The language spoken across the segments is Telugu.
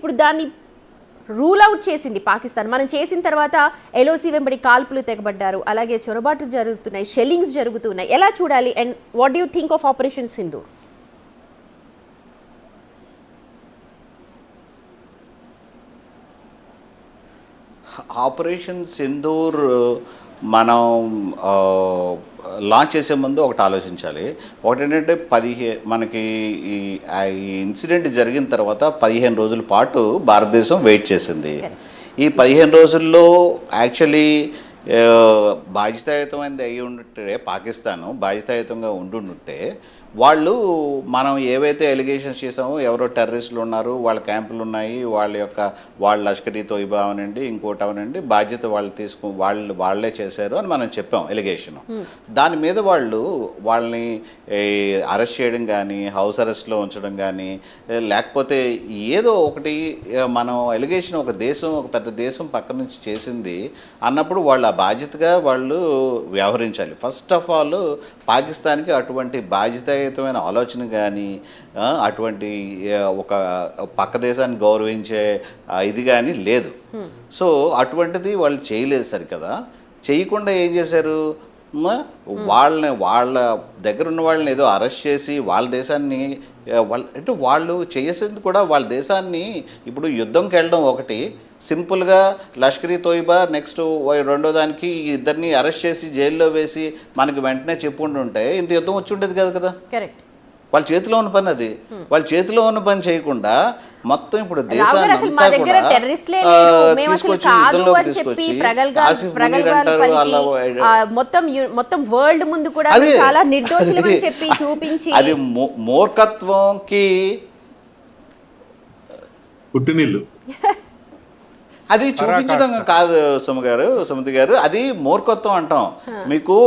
ఇప్పుడు దాన్ని రూల్ అవుట్ చేసింది పాకిస్తాన్. మనం చేసిన తర్వాత ఎల్ఓసి వెంబడి కాల్పులు తెగబడ్డారు, అలాగే చొరబాట్లు జరుగుతున్నాయి, షెల్లింగ్స్ జరుగుతున్నాయి. ఎలా చూడాలి and what do you think of operation Sindoor? Operation Sindoor మనం లాంచ్ చేసే ముందు ఒకటి ఆలోచించాలి. ఒకటి ఏంటంటే మనకి ఈ ఇన్సిడెంట్ జరిగిన తర్వాత 15 రోజుల పాటు భారతదేశం వెయిట్ చేసింది. ఈ 15 రోజుల్లో యాక్చువల్లీ బాధ్యతాయుతమైనది అయ్యి ఉంటే పాకిస్తాను బాధ్యతాయుతంగా ఉండుంటే వాళ్ళు మనం ఏవైతే ఎలిగేషన్స్ చేసామో ఎవరో టెర్రరిస్టులు ఉన్నారు, వాళ్ళ క్యాంపులు ఉన్నాయి, వాళ్ళ లష్కర్ ఈ తోయిబా అవనండి ఇంకోటి అవనండి బాధ్యత వాళ్ళే చేశారు అని మనం చెప్పాం ఎలిగేషన్. దాని మీద వాళ్ళని అరెస్ట్ చేయడం కానీ హౌస్ అరెస్ట్లో ఉంచడం కానీ లేకపోతే ఏదో ఒకటి మనం ఎలిగేషన్ ఒక పెద్ద దేశం పక్క నుంచి చేసింది అన్నప్పుడు వాళ్ళు ఆ బాధ్యతగా వాళ్ళు వ్యవహరించాలి. ఫస్ట్ ఆఫ్ ఆల్ పాకిస్తాన్కి అటువంటి బాధ్యతాయుతమైన ఆలోచన కానీ అటువంటి ఒక పక్క దేశాన్ని గౌరవించే ఇది కానీ లేదు. సో అటువంటిది వాళ్ళు చేయలేదు సరికదా. చేయకుండా ఏం చేశారు, వాళ్ళ దగ్గర ఉన్న వాళ్ళని ఏదో అరెస్ట్ చేసి వాళ్ళ దేశాన్ని అంటే వాళ్ళు చేసేది కూడా వాళ్ళ దేశాన్ని ఇప్పుడు యుద్ధంకి వెళ్ళడం ఒకటి, సింపుల్గా లష్కర్ ఈ తోయిబా నెక్స్ట్ రెండో దానికి ఇద్దరిని అరెస్ట్ చేసి జైల్లో వేసి మనకి వెంటనే చెప్పుకుంటుంటే ఇంత యుద్ధం వచ్చి ఉండేది కాదు కదా. కరెక్ట్. వాళ్ళ చేతిలో ఉన్న పని అది. వాళ్ళ చేతిలో ఉన్న పని చేయకుండా మొత్తం ఇప్పుడు దేశాన్ని అది మూర్ఖత్వంకి పుట్టినిల్లు. అది చూపించడం కాదు సుమతి గారు, అది మూర్ఖత్వం అంటాం. మీకు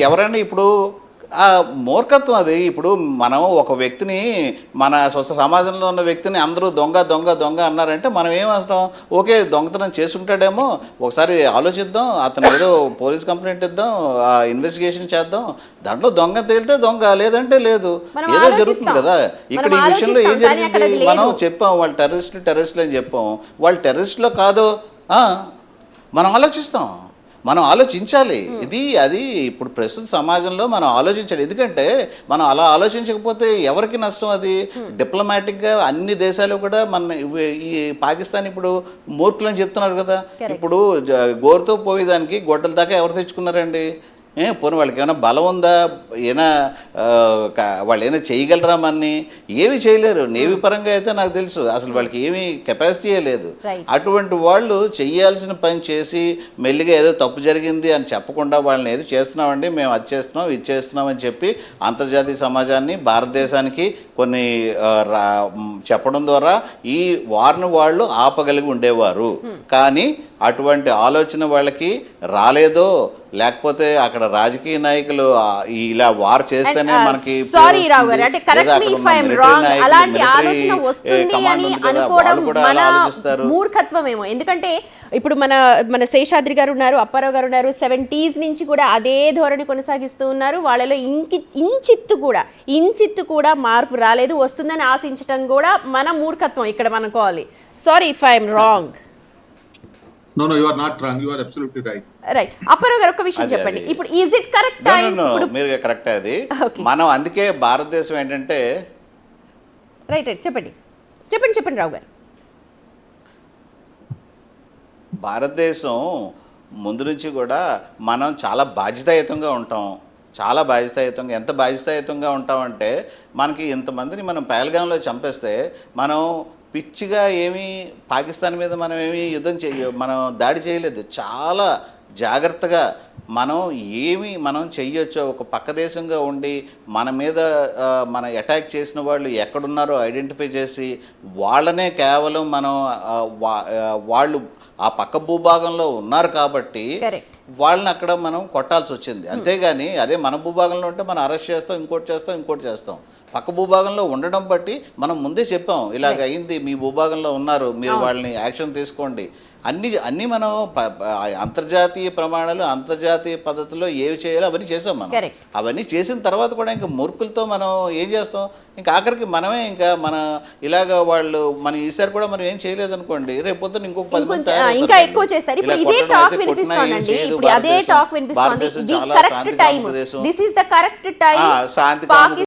ఎవరైనా ఇప్పుడు మూర్ఖత్వం అది. ఇప్పుడు మనం ఒక వ్యక్తిని మన సమాజంలో ఉన్న వ్యక్తిని అందరూ దొంగ దొంగ దొంగ అన్నారంటే మనం ఏమంటాం, ఓకే దొంగతనం చేసుకుంటాడేమో ఒకసారి ఆలోచిద్దాం, అతను ఏదో పోలీస్ కంప్లైంట్ ఇద్దాం, ఇన్వెస్టిగేషన్ చేద్దాం, దాంట్లో దొంగ తేలితే దొంగ లేదంటే లేదు, ఏదో జరుగుతుంది కదా. ఇక్కడ ఈ విషయంలో ఏం జరిగింది, మనం చెప్పాం వాళ్ళు టెర్రరిస్టులు అని చెప్పాం. వాళ్ళు టెర్రరిస్టులో కాదో మనం ఆలోచిస్తాం, మనం ఆలోచించాలి. అది ఇప్పుడు ప్రస్తుత సమాజంలో మనం ఆలోచించాలి. ఎందుకంటే మనం అలా ఆలోచించకపోతే ఎవరికి నష్టం? అది డిప్లొమాటిక్గా అన్ని దేశాలు కూడా ఈ పాకిస్తాన్ ఇప్పుడు మూర్ఖులని చెప్తున్నారు కదా. ఇప్పుడు గోరుతో పోయేదానికి గొడ్డల దాకా ఎవరు తెచ్చుకున్నారండి? పోనీ వాళ్ళకి ఏమైనా బలం ఉందా? వాళ్ళు ఏమైనా చేయగలరా? మనని ఏమి చేయలేరు. నేవీ పరంగా అయితే నాకు తెలుసు అసలు వాళ్ళకి ఏమీ కెపాసిటీయే లేదు. అటువంటి వాళ్ళు చేయాల్సిన పని చేసి మెల్లిగా ఏదో తప్పు జరిగింది అని చెప్పకుండా వాళ్ళని ఏదో చేస్తున్నామండి మేము అది చేస్తున్నాం ఇది చేస్తున్నాం అని చెప్పి అంతర్జాతీయ సమాజాన్ని భారతదేశానికి కొన్ని చెప్పడం ద్వారా ఈ వార్ను వాళ్ళు ఆపగలిగి ఉండేవారు. కానీ అటువంటి ఆలోచన వాళ్ళకి రాలేదో, లేకపోతే అక్కడ రాజకీయ నాయకులు ఇలా వార్ చేస్తేనే మనకి మూర్ఖత్వమేమో. ఎందుకంటే ఇప్పుడు మన శేషాద్రి గారు ఉన్నారు, అప్పారావు గారు ఉన్నారు, 70s నుంచి కూడా అదే ధోరణి కొనసాగిస్తూ ఉన్నారు. వాళ్ళలో ఇంచిత్తు కూడా మార్పు రాలేదు. వస్తుందని ఆశించడం కూడా మన మూర్ఖత్వం ఇక్కడ అనుకోవాలి. Sorry if I'm wrong. No, you are not wrong. You are absolutely right. Right. Apparao గారు ఒక విషయం చెప్పండి. ఇప్పుడు ఈజ్ ఇట్ కరెక్ట్ టైం? మీరు కరెక్ట్. అది మనం అందుకే భారతదేశం ఏంటంటే రైట్ చెప్పండి రావు గారు. భారతదేశం ముందు నుంచి కూడా మనం చాలా బాధ్యతాయుతంగా ఉంటాం. చాలా బాధ్యతాయుతంగా, ఎంత బాధ్యతాయుతంగా ఉంటామంటే మనకి ఇంతమందిని మనం పహల్గాంలో చంపేస్తే మనం పిచ్చిగా పాకిస్తాన్ మీద మనం మనం దాడి చేయలేదు. చాలా జాగ్రత్తగా మనం చెయ్యొచ్చో ఒక పక్క దేశంగా ఉండి మన మీద మన అటాక్ చేసిన వాళ్ళు ఎక్కడున్నారో ఐడెంటిఫై చేసి వాళ్ళనే కేవలం వాళ్ళు ఆ పక్క భూభాగంలో ఉన్నారు కాబట్టి వాళ్ళని అక్కడ మనం కొట్టాల్సి వచ్చింది. అంతేగాని అదే మన భూభాగంలో ఉంటే మనం అరెస్ట్ చేస్తాం, ఇంకోటి చేస్తాం. పక్క భూభాగంలో ఉండడం బట్టి మనం ముందే చెప్పాం ఇలాగ అయింది, మీ భూభాగంలో ఉన్నారు, మీరు వాళ్ళని యాక్షన్ తీసుకోండి. అన్ని మనం అంతర్జాతీయ ప్రమాణాలు, అంతర్జాతీయ పద్ధతుల్లో ఏవి చేయాలో అవన్నీ చేసాం మనం. Correct. అవన్నీ చేసిన తర్వాత కూడా ఇంకా మూర్ఖులతో మనం ఏం చేస్తాం, ఇంకా ఆఖరికి మనమే ఇంకా మన ఇలాగ వాళ్ళు మనం ఈసారి కూడా మనం ఏం చేయలేదు అనుకోండి, రేపు పొద్దున ఇంకొక 10 మంది తయారవుతారు. ఇంకా ఎక్కువ చేస్తారు. ఇప్పుడు ఇలా ఇదే కొట్టడం టాక్ అయితే కొట్టినా ఏం వినిపిస్తోందండి, చేయదు ఇప్పుడు అదే భారతదేశం. టాక్ వినిపిస్తోంది. భారతదేశం ది చాలా కరెక్ట్ శాంతి టైం, కాముక దేశం. This is the correct time శాంతి కాముక